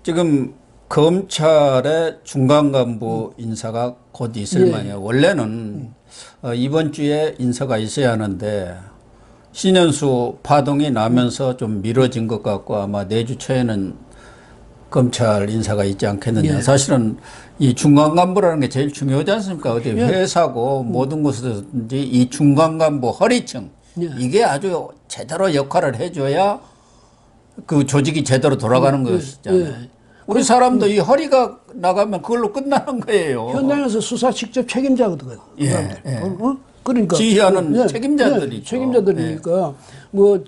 지금 검찰의 중간 간부 인사가 곧 있을 만이에요. 원래는 이번 주에 인사가 있어야 하는데 신현수 파동이 나면서 좀 미뤄진 것 같고 아마 내주 초에는 검찰 인사가 있지 않겠느냐. 사실은 이 중간 간부라는 게 제일 중요하지 않습니까? 어디 회사고 모든 곳에서든지 이 중간 간부 허리층 이게 아주 제대로 역할을 해줘야 그 조직이 제대로 돌아가는 것이잖아요. 우리 사람도 이 허리가 나가면 그걸로 끝나는 거예요. 현장에서 수사 직접 책임자거든요. 그러니까 지휘하는 책임자들이죠. 책임자들이니까 뭐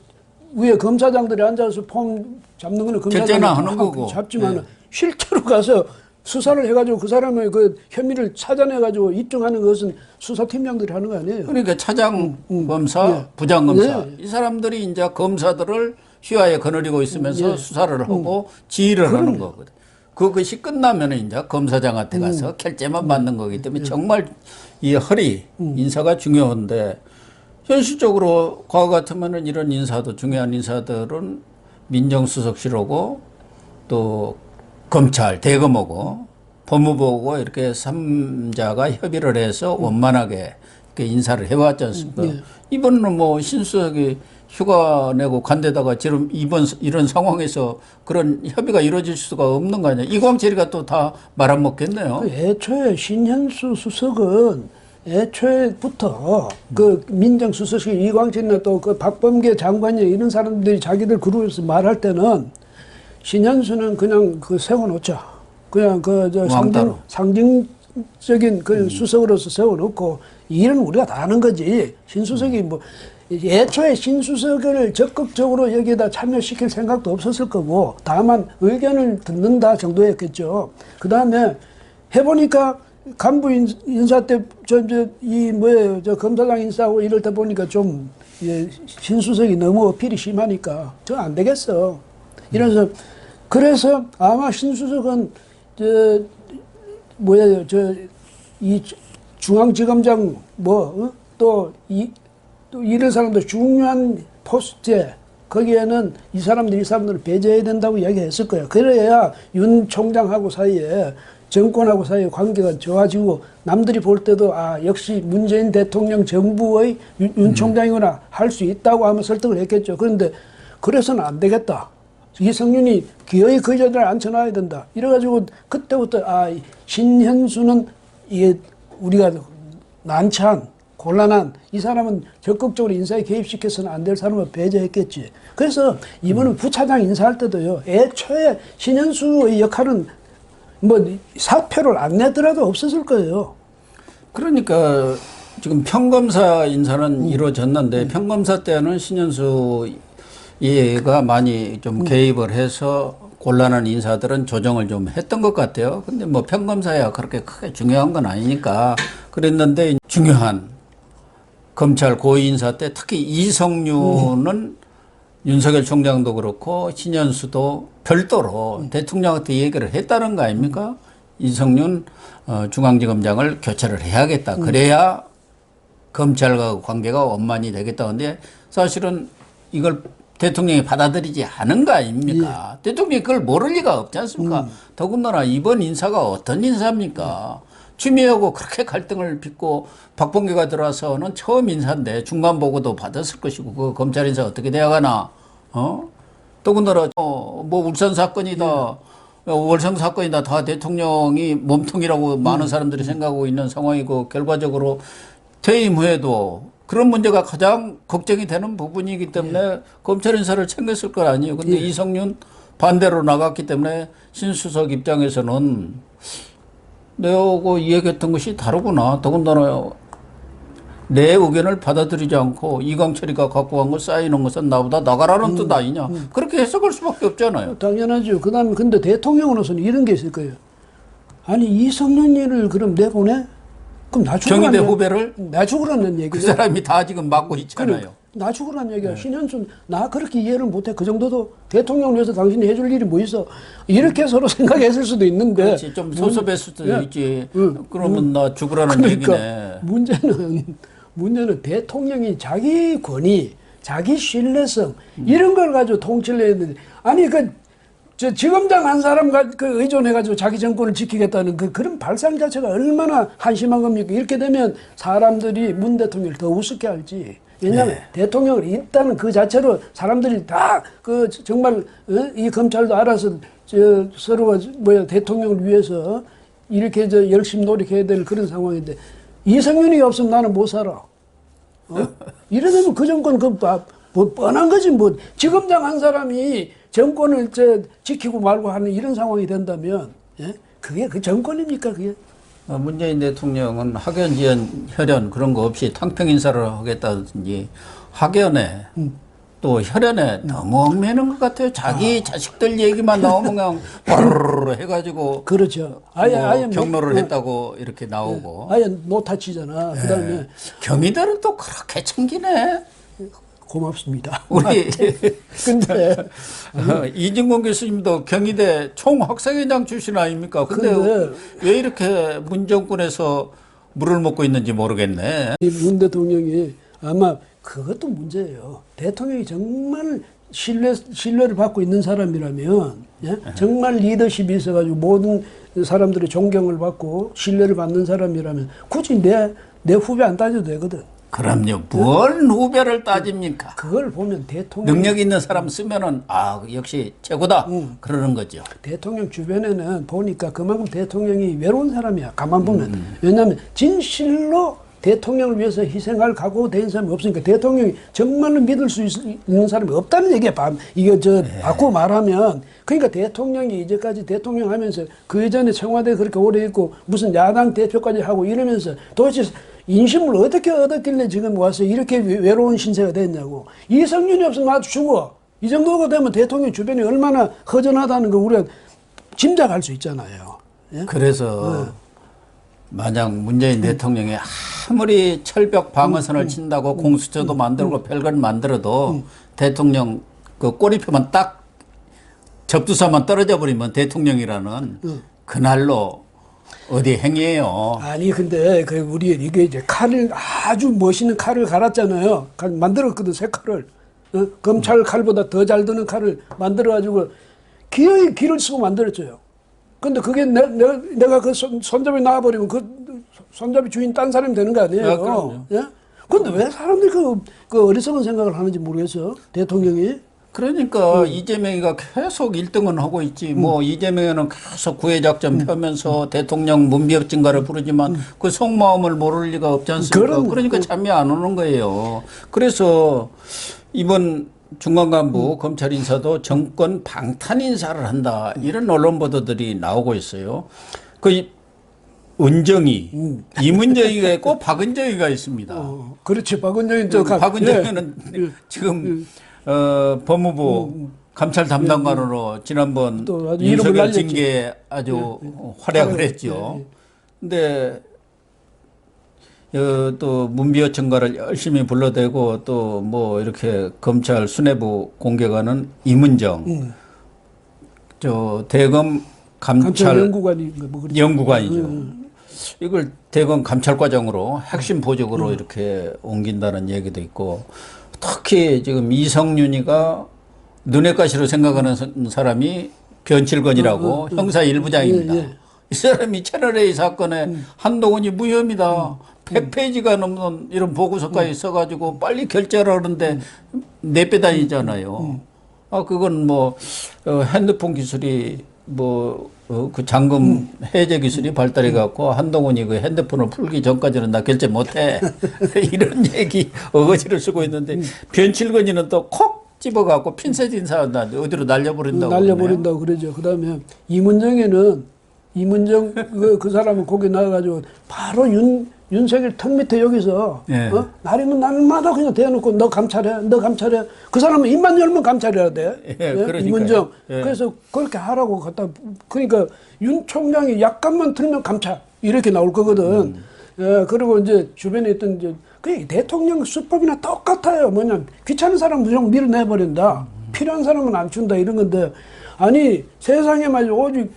위에 검사장들이 앉아서 폼 잡는 거는 검사장이 하는 거고 잡지만 실제로 가서 수사를 해가지고 그 사람의 그 혐의를 찾아내가지고 입증하는 것은 수사팀장들이 하는 거 아니에요. 그러니까 차장 검사, 부장 검사 이 사람들이 이제 검사들을 휘하에 거느리고 있으면서 수사를 하고 지휘를 하는 거거든. 그것이 끝나면 이제 검사장한테 가서 결재만 받는 거기 때문에 정말 이 허리 인사가 중요한데 현실적으로 과거 같으면은 이런 인사도 중요한 인사들은 민정수석실하고 또 검찰 대검하고 법무부하고 이렇게 3자가 협의를 해서 원만하게 이렇게 인사를 해왔지 않습니까? 이번에는 뭐 신수석이 휴가 내고 간데다가 지금 이런 상황에서 그런 협의가 이루어질 수가 없는 거 아니야. 이광철이가 또 다 말 안 먹겠네요. 애초에 신현수 수석은 애초에부터 그 민정수석실 이광철이나 또 그 박범계 장관이 이런 사람들이 자기들 그룹에서 말할 때는 신현수는 그냥 그 세워놓자. 그냥 그 저 상징적인 그 수석으로서 세워놓고 일은 우리가 다 하는 거지. 신수석이 뭐 애초에 신수석을 적극적으로 여기에다 참여시킬 생각도 없었을 거고 다만 의견을 듣는다 정도였겠죠. 그 다음에 해보니까 간부 인사 때 저 검사장 인사하고 이럴 때 보니까 좀 신수석이 너무 어필이 심하니까 저 안 되겠어. 이래서 그래서 아마 신수석은 이 중앙지검장 또 이런 사람들 중요한 포스트에 거기에는 이 사람들을 배제해야 된다고 이야기했을 거예요. 그래야 윤 총장하고 사이에 정권하고 사이의 관계가 좋아지고 남들이 볼 때도 역시 문재인 대통령 정부의 윤 총장이구나 할 수 있다고 하면 설득을 했겠죠. 그런데 그래서는 안 되겠다. 이성윤이 기어이 그 자리에 앉혀놔야 된다. 이래가지고 그때부터 신현수는 이게 우리가 난처한 곤란한 이 사람은 적극적으로 인사에 개입시켜서는 안 될 사람을 배제했겠지. 그래서 이번은 부차장 인사할 때도요. 애초에 신현수의 역할은 뭐 사표를 안 내더라도 없었을 거예요. 그러니까 지금 평검사 인사는 이루어졌는데 평검사 때는 신현수 얘가 많이 좀 개입을 해서 곤란한 인사들은 조정을 좀 했던 것 같아요. 근데 뭐 평검사야 그렇게 크게 중요한 건 아니니까 그랬는데 중요한 검찰 고위 인사 때 특히 이성윤은 윤석열 총장도 그렇고 신현수도 별도로 대통령한테 얘기를 했다는 거 아닙니까? 이성윤 중앙지검장을 교체를 해야겠다. 그래야 검찰과 관계가 원만히 되겠다. 근데 사실은 이걸 대통령이 받아들이지 않은 거 아닙니까? 대통령이 그걸 모를 리가 없지 않습니까? 더군다나 이번 인사가 어떤 인사입니까? 추미애하고 그렇게 갈등을 빚고 박범계가 들어와서는 처음 인사인데 중간 보고도 받았을 것이고 그 검찰 인사 어떻게 되어가나? 더군다나 뭐 울산 사건이다, 월성 사건이다 다 대통령이 몸통이라고 많은 사람들이 생각하고 있는 상황이고 결과적으로 퇴임 후에도 그런 문제가 가장 걱정이 되는 부분이기 때문에 검찰 인사를 챙겼을 건 아니에요. 근데 이성윤 반대로 나갔기 때문에 신수석 입장에서는 내하고 이야기했던 것이 다르구나. 더군다나 내 의견을 받아들이지 않고 이광철이가 갖고 간 거 쌓이는 것은 나보다 나가라는 뜻 아니냐. 그렇게 해석할 수밖에 없잖아요. 당연하죠. 그 다음에 근데 대통령으로서는 이런 게 있을 거예요. 아니 이성윤이를 그럼 내보내? 그럼 나 죽으라는 정의대 후배를? 나 죽으라는 얘기죠. 그 사람이 다 지금 맡고 있잖아요. 그러니까, 나 죽으라는 얘기야. 신현수 나 그렇게 이해를 못해. 그 정도도 대통령을 위해서 당신이 해줄 일이 뭐 있어. 이렇게 서로 생각했을 수도 있는데. 그렇지. 좀 섭섭했을 수도 있지. 그러면 나 죽으라는 그러니까 얘기네. 문제는 대통령이 자기 권위, 자기 신뢰성 이런 걸 가지고 통치를 해야 되는데 아니 저 지검장 한 사람과 그 의존해가지고 자기 정권을 지키겠다는 그런 발상 자체가 얼마나 한심한 겁니까? 이렇게 되면 사람들이 문 대통령을 더 우습게 할지. 왜냐하면 대통령을 있다는 그 자체로 사람들이 다 그 정말 이 검찰도 알아서 서로가 대통령을 위해서 이렇게 열심히 노력해야 될 그런 상황인데 이성윤이 없으면 나는 못 살아. 이러면 그 정권 뭐 뻔한 거지 뭐 지검장 한 사람이 정권을 지키고 말고 하는 이런 상황이 된다면 그게 그 정권입니까 그게? 문재인 대통령은 학연, 지연, 혈연 그런 거 없이 탕평 인사를 하겠다든지 학연에 또 혈연에 너무 얽매는 것 같아요. 자기 자식들 얘기만 나오면 그냥 바르르 해가지고 그렇죠. 아예 경로를 했다고 이렇게 나오고. 아예 노타치잖아. 그다음에 경위들은 또 그렇게 챙기네. 고맙습니다. 우리 근데 이진공 교수님도 경희대 총학생회장 출신 아닙니까? 근데 왜 이렇게 문정권에서 물을 먹고 있는지 모르겠네. 문 대통령이 아마 그것도 문제예요. 대통령이 정말 신뢰를 받고 있는 사람이라면 정말 리더십이 있어가지고 모든 사람들의 존경을 받고 신뢰를 받는 사람이라면 굳이 내 후배 안 따져도 되거든. 그럼요. 뭘 후배를 따집니까? 그걸 보면 대통령 능력 있는 사람 쓰면은 역시 최고다 그러는 거죠. 대통령 주변에는 보니까 그만큼 대통령이 외로운 사람이야. 가만 보면 왜냐하면 진실로 대통령을 위해서 희생할 각오 된 사람이 없으니까 대통령이 정말로 믿을 수 있는 사람이 없다는 얘기야. 바꾸고 말하면 그러니까 대통령이 이제까지 대통령 하면서 그 예전에 청와대 그렇게 오래 있고 무슨 야당 대표까지 하고 이러면서 도대체 인심을 어떻게 얻었길래 지금 와서 이렇게 외로운 신세가 됐냐고. 이성윤이 없으면 아주 죽어. 이 정도가 되면 대통령 주변이 얼마나 허전하다는 거 우리가 짐작할 수 있잖아요. 예? 그래서 만약 문재인 대통령이 아무리 철벽 방어선을 친다고 공수처도 만들고 별걸 만들어도 대통령 그 꼬리표만 딱 접두사만 떨어져 버리면 대통령이라는 그날로 어디 행이에요. 아니 근데 우리 이게 이제 칼을 아주 멋있는 칼을 갈았잖아요. 만들었거든 새 칼을. 검찰 칼보다 더 잘 드는 칼을 만들어가지고 기어이 기를 쓰고 만들었어요. 근데 그게 내가 그 손잡이 나와버리면 그 손잡이 주인 딴 사람이 되는 거 아니에요. 예? 근데 왜 사람들이 그 어리석은 생각을 하는지 모르겠어. 대통령이. 그러니까 이재명이가 계속 1등은 하고 있지. 뭐 이재명은 계속 구애작전 펴면서 대통령 문비업 증가를 부르지만 그 속마음을 모를 리가 없지 않습니까? 그러니까 잠이 안 오는 거예요. 그래서 이번 중간간부 검찰 인사도 정권 방탄 인사를 한다. 이런 언론 보도들이 나오고 있어요. 그 은정이, 이문정이가 있고 박은정이가 있습니다. 그렇지. 박은정이 박은정이는 지금 법무부 감찰 담당관으로 지난번 윤석열 징계에 아주 활약을 했죠. 근데 또 문비어 청가를 열심히 불러대고 또 뭐 이렇게 검찰 수뇌부 공개관은 이문정, 대검 감찰 연구관이죠. 이걸 대검 감찰과장으로 핵심 보직으로 이렇게 옮긴다는 얘기도 있고, 특히 지금 이성윤이가 눈엣가시로 생각하는 사람이 변칠건이라고 형사 1부장입니다. 이 사람이 채널A 사건에 한동훈이 무혐의다. 100페이지가 넘는 이런 보고서까지 써가지고 빨리 결재를 하는데 내빼다니잖아요. 그건 뭐 핸드폰 기술이 그 잠금 해제 기술이 발달해 갖고 한동훈이 그 핸드폰을 풀기 전까지는 나 결제 못해. 이런 얘기 어거지를 쓰고 있는데 변칠건이는 또 콕 집어갖고 핀셋 인사한다. 어디로 날려버린다고. 날려버린다고 그러죠. 그 다음에 이문정 그 사람은 거기 나와가지고 바로 윤석열 턱 밑에 여기서 날이면 날마다 그냥 대놓고 너 감찰해. 그 사람은 입만 열면 감찰해야 돼. 이문정. 그래서 그렇게 하라고 갖다. 그러니까 윤 총장이 약간만 틀면 감찰 이렇게 나올 거거든. 그리고 이제 주변에 있던 그 대통령 수법이나 똑같아요. 뭐냐 귀찮은 사람 무조건 밀어내버린다. 필요한 사람은 안 준다 이런 건데 아니 세상에 말이야 오직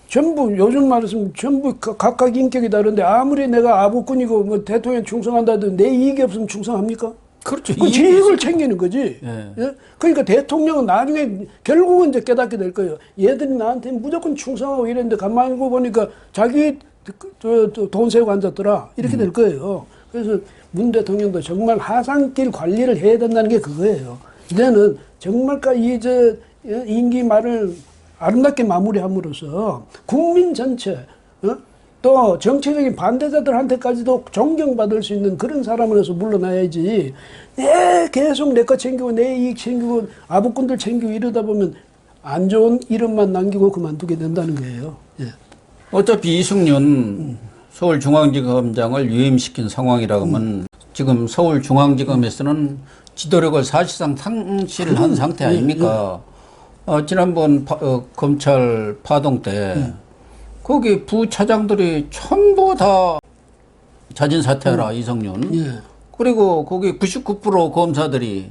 전부 요즘 말했으면 전부 각각 인격이 다른데 아무리 내가 아부꾼이고 뭐 대통령 충성한다 해도 내 이익이 없으면 충성합니까? 그렇죠. 그 이익을 챙기는 거지. 예. 예? 그러니까 대통령은 나중에 결국은 이제 깨닫게 될 거예요. 얘들이 나한테 무조건 충성하고 이랬는데 가만히 보니까 자기 돈 세고 앉았더라. 이렇게 될 거예요. 그래서 문 대통령도 정말 하산길 관리를 해야 된다는 게 그거예요. 이제는 정말 임기 말을 아름답게 마무리함으로써 국민 전체, 또 정치적인 반대자들한테까지도 존경받을 수 있는 그런 사람으로서 물러나야지. 계속 내 거 챙기고 내 이익 챙기고 아부꾼들 챙기고 이러다 보면 안 좋은 이름만 남기고 그만두게 된다는 거예요. 예. 어차피 이승윤 서울중앙지검장을 유임시킨 상황이라고 하면 지금 서울중앙지검에서는 지도력을 사실상 상실한 상태 아닙니까? 지난번 검찰 파동 때 거기 부차장들이 전부 다 자진 사퇴하라 이성윤. 예. 그리고 거기 99% 검사들이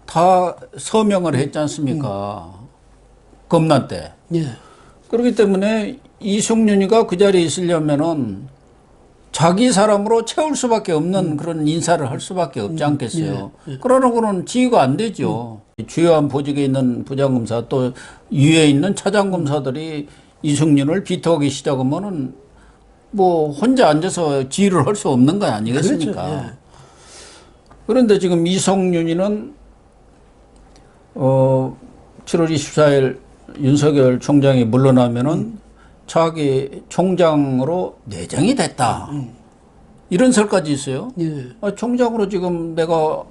다 서명을 했지 않습니까? 검난 때. 예. 그렇기 때문에 이승윤이가 그 자리에 있으려면은 자기 사람으로 채울 수밖에 없는 그런 인사를 할 수밖에 없지 않겠어요. 그러고는 지휘가 안 되죠. 주요한 보직에 있는 부장검사 또 위에 있는 차장검사들이 이승윤을 비토하기 시작하면은 뭐 혼자 앉아서 지휘를 할 수 없는 거 아니겠습니까? 그렇죠. 예. 그런데 지금 이성윤이는 7월 24일 윤석열 총장이 물러나면은 자기 총장으로 내정이 됐다. 이런 설까지 있어요. 예. 총장으로 지금 내가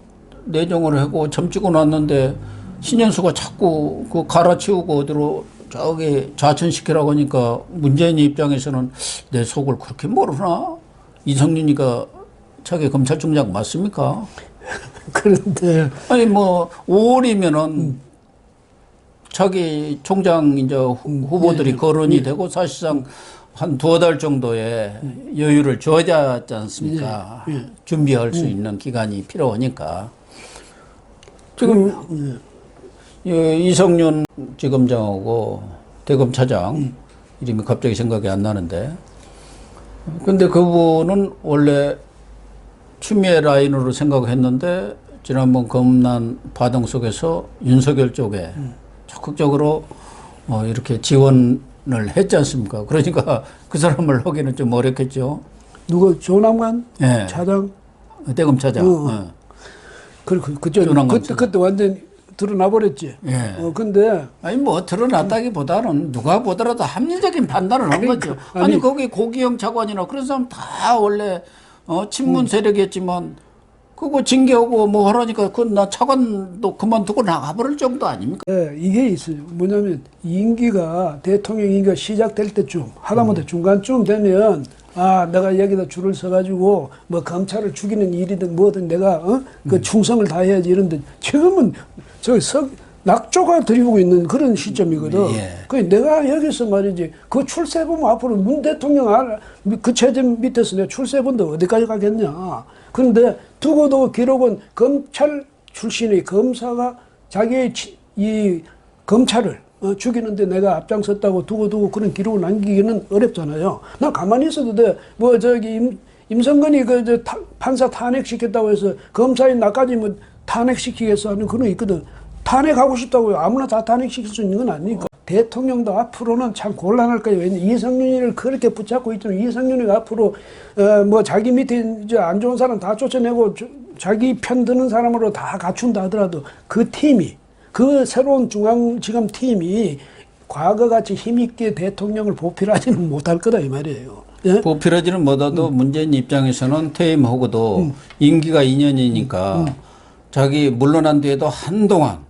내정을 하고 점 찍어 놨는데 신현수가 자꾸 그 갈아치우고 어디로 저기 좌천시키라고 하니까 문재인 입장에서는 내 속을 그렇게 모르나? 이성윤이가 자기 검찰총장 맞습니까? 그런데 아니 뭐 5월이면은 자기 총장 이제 후보들이 거론이 되고 사실상 한 두어 달 정도의 여유를 줘야 하지 않습니까? 준비할 수 있는 기간이 필요하니까. 지금 이성윤 지검장하고 대검차장 이름이 갑자기 생각이 안 나는데 근데 그분은 원래 추미애 라인으로 생각했는데 지난번 검난 파동 속에서 윤석열 쪽에 적극적으로 이렇게 지원을 했지 않습니까? 그러니까 그 사람을 하기는 좀 어렵겠죠. 누가 조남관 예. 차장 대검차장. 그때 완전 드러나 버렸지. 예. 근데 아니 뭐 드러났다기보다는 누가 보더라도 합리적인 판단을 한 거죠. 아니 거기 고기영 차관이나 그런 사람 다 원래 친문 세력이었지만 그거 징계하고 뭐 하라니까 그 나 차관도 그만두고 나가버릴 정도 아닙니까? 예, 이게 있어요. 뭐냐면 대통령 임기가 시작될 때쯤 하다못해 중간쯤 되면 내가 여기다 줄을 서가지고 뭐 검찰을 죽이는 일이든 뭐든 내가 그 충성을 다해야지 이런데 지금은 낙조가 들이고 있는 그런 시점이거든. 예. 그 내가 여기서 말이지 그 출세본 앞으로 문 대통령 그 체제 밑에서 내가 출세본도 어디까지 가겠냐. 그런데 두고도 기록은 검찰 출신의 검사가 자기의 이 검찰을 죽이는데 내가 앞장섰다고 두고두고 그런 기록을 남기기는 어렵잖아요. 나 가만히 있어도 돼. 뭐 임성근이 판사 탄핵시켰다고 해서 검사인 나까지 뭐 탄핵시키겠어 하는 그런 거 있거든. 탄핵하고 싶다고 아무나 다 탄핵시킬 수 있는 건 아니니까. 대통령도 앞으로는 참 곤란할 거예요. 왜냐면 이성윤이를 그렇게 붙잡고 있지만 이성윤이가 앞으로 뭐 자기 밑에 이제 안 좋은 사람 다 쫓아내고 자기 편 드는 사람으로 다 갖춘다 하더라도 그 팀이 그 새로운 중앙지검 팀이 과거같이 힘있게 대통령을 보필하지는 못할 거다 이 말이에요. 예? 보필하지는 못해도 문재인 입장에서는 퇴임하고도 임기가 2년이니까 자기 물러난 뒤에도 한동안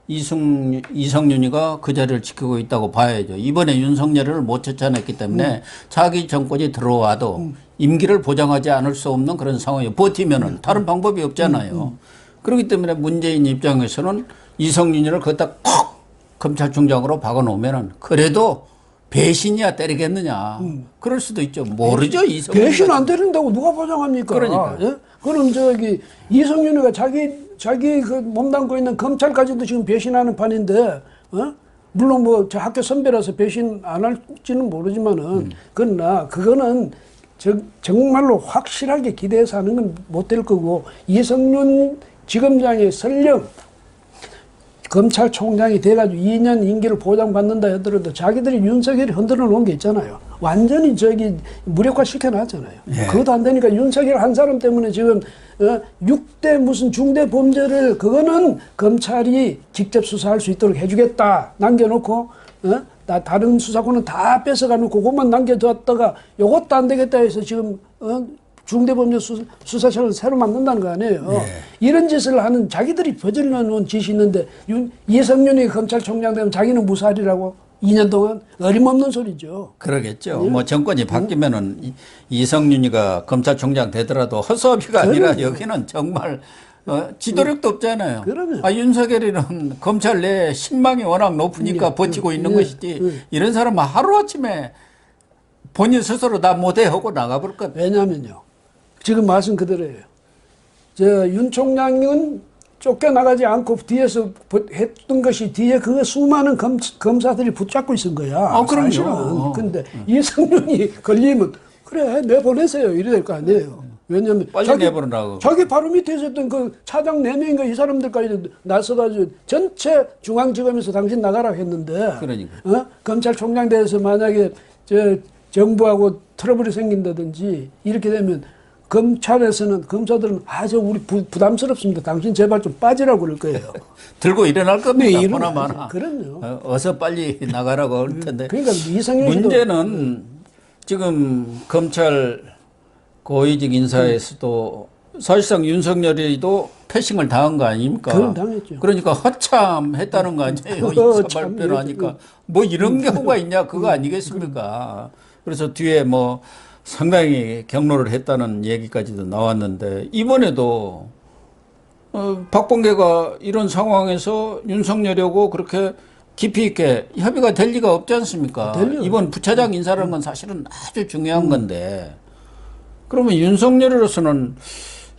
이성윤이가 그 자리를 지키고 있다고 봐야죠. 이번에 윤석열을 못 쫓아냈기 때문에 자기 정권이 들어와도 임기를 보장하지 않을 수 없는 그런 상황이에요. 버티면은 다른 방법이 없잖아요. 그렇기 때문에 문재인 입장에서는 이성윤이를 거기다 콕 검찰총장으로 박아놓으면은 그래도 배신이야 때리겠느냐. 그럴 수도 있죠. 모르죠. 이성윤. 배신 안 때린다고 누가 보장합니까? 그러니까. 예? 그럼 이성윤이가 자기 그 몸담고 있는 검찰까지도 지금 배신하는 판인데, 물론 뭐 저 학교 선배라서 배신 안 할지는 모르지만은, 그러나 그거는 정말로 확실하게 기대해서 하는 건 못 될 거고, 이성윤 지검장이 설령 검찰총장이 돼가지고 2년 임기를 보장받는다 하더라도 자기들이 윤석열이 흔들어 놓은 게 있잖아요. 완전히 무력화 시켜놨잖아요. 예. 그것도 안 되니까 윤석열 한 사람 때문에 지금 6대 무슨 중대 범죄를 그거는 검찰이 직접 수사할 수 있도록 해주겠다 남겨놓고 다른 수사권은 다 뺏어가 놓고 그것만 남겨뒀다가 요것도 안 되겠다 해서 지금 중대범죄 수사처를 새로 만든다는 거 아니에요. 네. 이런 짓을 하는 자기들이 저질러 놓은 짓이 있는데 이성윤이 검찰총장 되면 자기는 무사하리라고 2년 동안 어림없는 소리죠. 그러겠죠. 뭐 정권이 바뀌면은 이성윤이가 검찰총장 되더라도 허수아비가 아니라 여기는 정말 지도력도 없잖아요. 그러면. 윤석열이는 검찰 내에 신망이 워낙 높으니까 버티고 있는 것이지 이런 사람은 하루아침에 본인 스스로 다 못해 하고 나가버릴 것 같아요. 왜냐면요. 지금 말씀 그대로예요. 윤 총장은 쫓겨나가지 않고 뒤에서 했던 것이 뒤에 그 수많은 검사들이 붙잡고 있은 거야. 그럼요. 사실은. 근데 이성윤이 걸리면 그래 내보내세요 이래 될 거 아니에요. 왜냐면 빨리 내보내라고. 자기 바로 밑에 있었던 그 차장 4명인가 이 사람들까지 나서가지고 전체 중앙지검에서 당신 나가라고 했는데 그러니까. 검찰총장 대해서 만약에 정부하고 트러블이 생긴다든지 이렇게 되면 검사들은 아주 우리 부담스럽습니다. 당신 제발 좀 빠지라고 그럴 거예요. 들고 일어날 겁니다. 네, 보나마나. 그럼요. 어서 빨리 나가라고 할 텐데. 그러니까 이성윤 씨도 문제는 지금 검찰 고위직 인사에서도 사실상 윤석열이도 패싱을 당한 거 아닙니까? 그럼 당했죠. 그러니까 허참했다는 거 아니에요. 인사 발표를 하니까 뭐 이런 경우가 있냐 그거 아니겠습니까? 그래서 뒤에 뭐 상당히 경로를 했다는 얘기까지도 나왔는데 이번에도 박범계가 이런 상황에서 윤석열하고 그렇게 깊이 있게 협의가 될 리가 없지 않습니까? 이번 부차장 인사라는 건 사실은 아주 중요한 건데 그러면 윤석열으로서는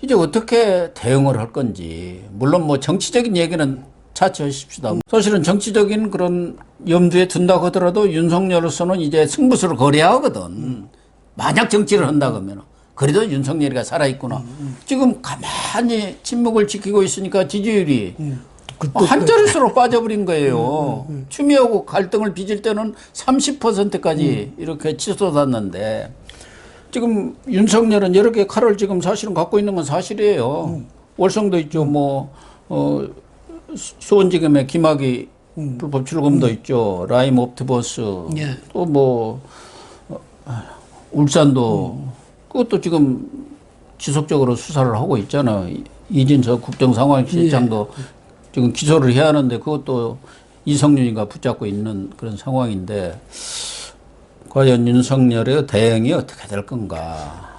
이제 어떻게 대응을 할 건지 물론 뭐 정치적인 얘기는 차치하십시다. 사실은 정치적인 그런 염두에 둔다고 하더라도 윤석열로서는 이제 승부수를 거려야 하거든. 만약 정치를 한다 그러면 그래도 윤석열이가 살아있구나. 지금 가만히 침묵을 지키고 있으니까 지지율이 한 자릿수로 빠져버린 거예요. 추미애하고 갈등을 빚을 때는 30%까지 이렇게 치솟았는데 지금 윤석열은 여러 개 칼을 지금 사실은 갖고 있는 건 사실이에요. 월성도 있죠. 뭐 수원지검의 김학의 불법 출금도 있죠. 라임 옵티버스 예. 또 뭐 울산도 그것도 지금 지속적으로 수사를 하고 있잖아요. 이진석 국정상황실장도 지금 기소를 해야 하는데 그것도 이성윤이가 붙잡고 있는 그런 상황인데 과연 윤석열의 대응이 어떻게 될 건가?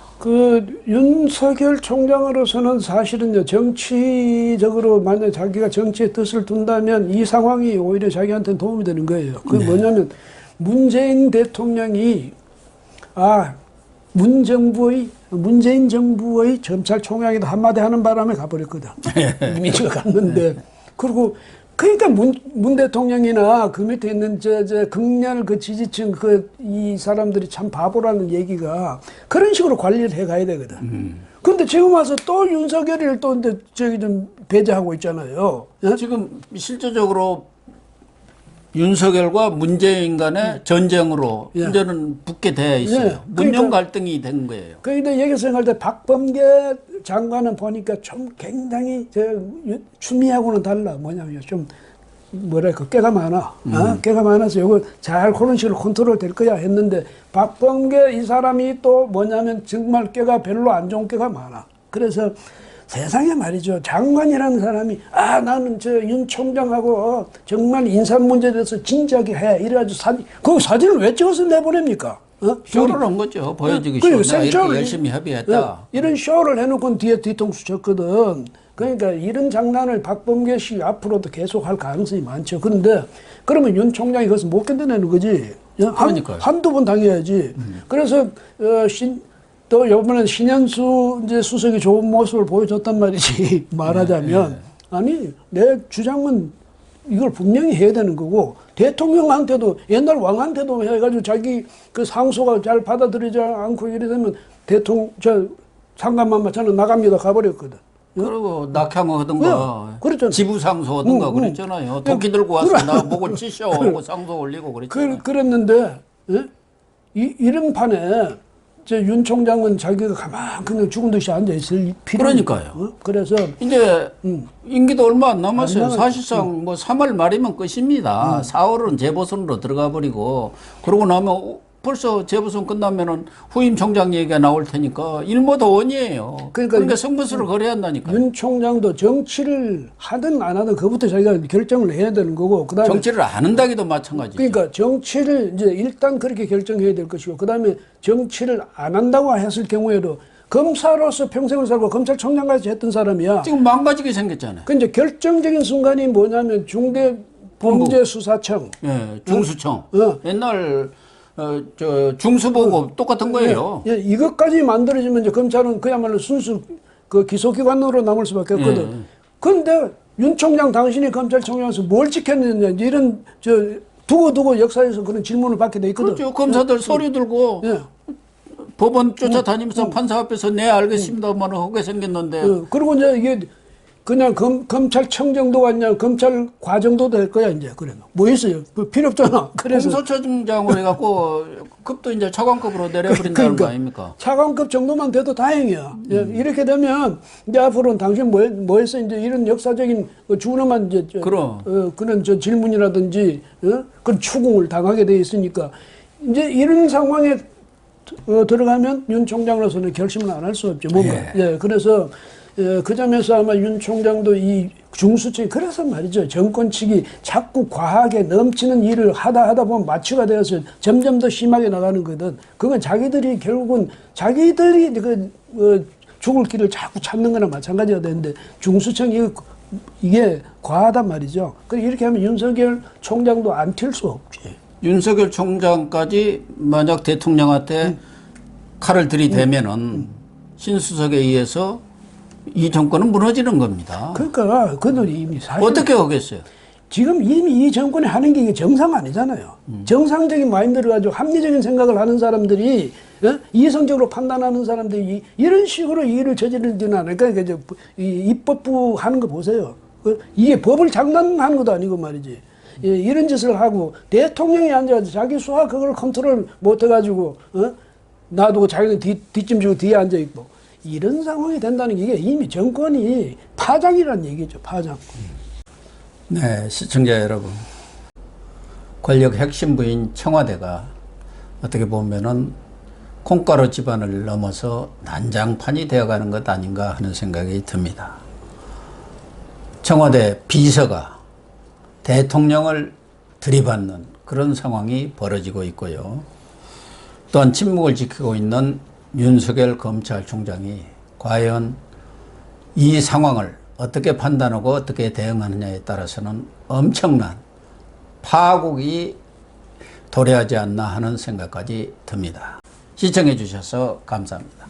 윤석열 총장으로서는 사실은요, 정치적으로 만약 자기가 정치에 뜻을 둔다면 이 상황이 오히려 자기한테는 도움이 되는 거예요. 그게 뭐냐면 문재인 대통령이 문재인 정부의 검찰총장이다 한마디 하는 바람에 가버렸거든. 이미지가 갔는데. 그리고 그러니까 문 대통령이나 그 밑에 있는 극렬 그 지지층 이 사람들이 참 바보라는 얘기가 그런 식으로 관리를 해 가야 되거든. 근데 지금 와서 또 윤석열이를 또 이제 좀 배제하고 있잖아요. 지금 실질적으로 윤석열과 문재인 간의 전쟁으로 이제는 붙게 돼 있어요. 문영 갈등이 된 거예요. 그런데 여기서 생각할 때 박범계 장관은 보니까 좀 굉장히 추미애하고는 달라. 뭐냐면 좀 뭐랄까 꾀가 많아. 꾀가 많아서 이거 잘 그런 식으로 컨트롤 될 거야 했는데 박범계 이 사람이 또 뭐냐면 정말 꾀가 별로 안 좋은 꾀가 많아. 그래서 세상에 말이죠. 장관이라는 사람이 나는 윤 총장하고 정말 인사 문제에 대해서 진지하게 해. 이래가지고 그 사진을 왜 찍어서 내보냅니까? 쇼를 한 거죠. 보여주기 싫어. 내가 이렇게 열심히 협의했다. 이런 쇼를 해놓고 뒤에 뒤통수 쳤거든. 그러니까 이런 장난을 박범계 씨 앞으로도 계속 할 가능성이 많죠. 그런데 그러면 윤 총장이 그것을 못 견뎌내는 거지. 한두 번 당해야지. 그래서 또 이번에 신현수 이제 수석이 좋은 모습을 보여줬단 말이지. 말하자면 아니 내 주장은 이걸 분명히 해야 되는 거고 대통령한테도 옛날 왕한테도 해가지고 자기 그 상소가 잘 받아들이지 않고 이래 되면 상관만 저는 나갑니다 가버렸거든. 그리고 낙향 하든가 그랬잖아요. 지부상소 하든가 그랬잖아요. 도끼 들고 와서 나 목을 치셔 하고 상소 올리고 그랬잖아요. 그랬는데 예? 이런 판에 윤 총장은 자기가 가만 그냥 죽은 듯이 앉아 있을 필요. 그러니까요. 그래서 이제 임기도 얼마 안 남았어요. 안 남았- 사실상 뭐 3월 말이면 끝입니다. 4월은 재보선으로 들어가 버리고 그러고 나면 벌써 재보선 끝나면은 후임 총장 얘기가 나올 테니까 일모다 원이에요. 그러니까 승부수를 걸어야 한다니까요. 윤 총장도 정치를 하든 안 하든 그부터 자기가 결정을 해야 되는 거고 그다음에 정치를 안 한다기도 마찬가지죠. 그러니까 정치를 이제 일단 그렇게 결정해야 될 것이고 그다음에 정치를 안 한다고 했을 경우에도 검사로서 평생을 살고 검찰총장까지 했던 사람이야. 지금 망가지게 생겼잖아요. 그 이제 결정적인 순간이 뭐냐면 중대범죄수사청, 예, 중수청. 어. 옛날 저 중수보고 똑같은 거예요. 예, 이것까지 만들어지면 이제 검찰은 그야말로 순수 그 기소기관으로 남을 수밖에 없거든. 그런데 윤 총장 당신이 검찰총장에서 뭘 지켰느냐 이런 두고두고 역사에서 그런 질문을 받게 돼 있거든. 그렇죠. 검사들 서류 들고 예. 법원 쫓아다니면서 판사 앞에서 네 알겠습니다만 하게 생겼는데 그리고 이제 이게 그냥 검찰청 정도가 아니라 검찰 과정도 될 거야 이제 그래도 뭐 있어요 그 필요 없잖아. 그래서 공소처장으로 해갖고 급도 이제 차관급으로 내려버린다는 거 아닙니까? 차관급 정도만 돼도 다행이야. 예, 이렇게 되면 이제 앞으로는 당신 뭐 했어 이제 이런 역사적인 준엄한 이제 그런 질문이라든지 그런 추궁을 당하게 돼 있으니까 이제 이런 상황에 들어가면 윤 총장으로서는 결심을 안 할 수 없죠. 뭔가. 예, 그래서 그 점에서 아마 윤 총장도 이 중수청이 그래서 말이죠. 정권 측이 자꾸 과하게 넘치는 일을 하다 보면 마취가 되어서 점점 더 심하게 나가는 거든. 그건 자기들이 결국은 자기들이 죽을 길을 자꾸 찾는 거나 마찬가지가 되는데 중수청이 이게 과하단 말이죠. 그래서 이렇게 하면 윤석열 총장도 안 튈 수 없지. 윤석열 총장까지 만약 대통령한테 칼을 들이대면은 신수석에 의해서 이 정권은 무너지는 겁니다. 그러니까 그들이 이미 사실 어떻게 하겠어요? 지금 이미 이 정권이 하는 게 이게 정상 아니잖아요. 정상적인 마인드를 가지고 합리적인 생각을 하는 사람들이 이성적으로 판단하는 사람들이 이런 식으로 이 일을 저지르지는 않을까. 그러니까 이제 입법부 하는 거 보세요. 이게 법을 장난하는 것도 아니고 말이지. 이런 짓을 하고 대통령이 앉아서 자기 수하 그걸 컨트롤 못 해가지고 놔두고 자기는 뒷짐 지고 뒤에 앉아 있고 이런 상황이 된다는 게 이게 이미 정권이 파장이라는 얘기죠. 파장. 네, 시청자 여러분. 권력 핵심부인 청와대가 어떻게 보면은 콩가루 집안을 넘어서 난장판이 되어가는 것 아닌가 하는 생각이 듭니다. 청와대 비서가 대통령을 들이받는 그런 상황이 벌어지고 있고요. 또한 침묵을 지키고 있는 윤석열 검찰총장이 과연 이 상황을 어떻게 판단하고 어떻게 대응하느냐에 따라서는 엄청난 파국이 도래하지 않나 하는 생각까지 듭니다. 시청해 주셔서 감사합니다.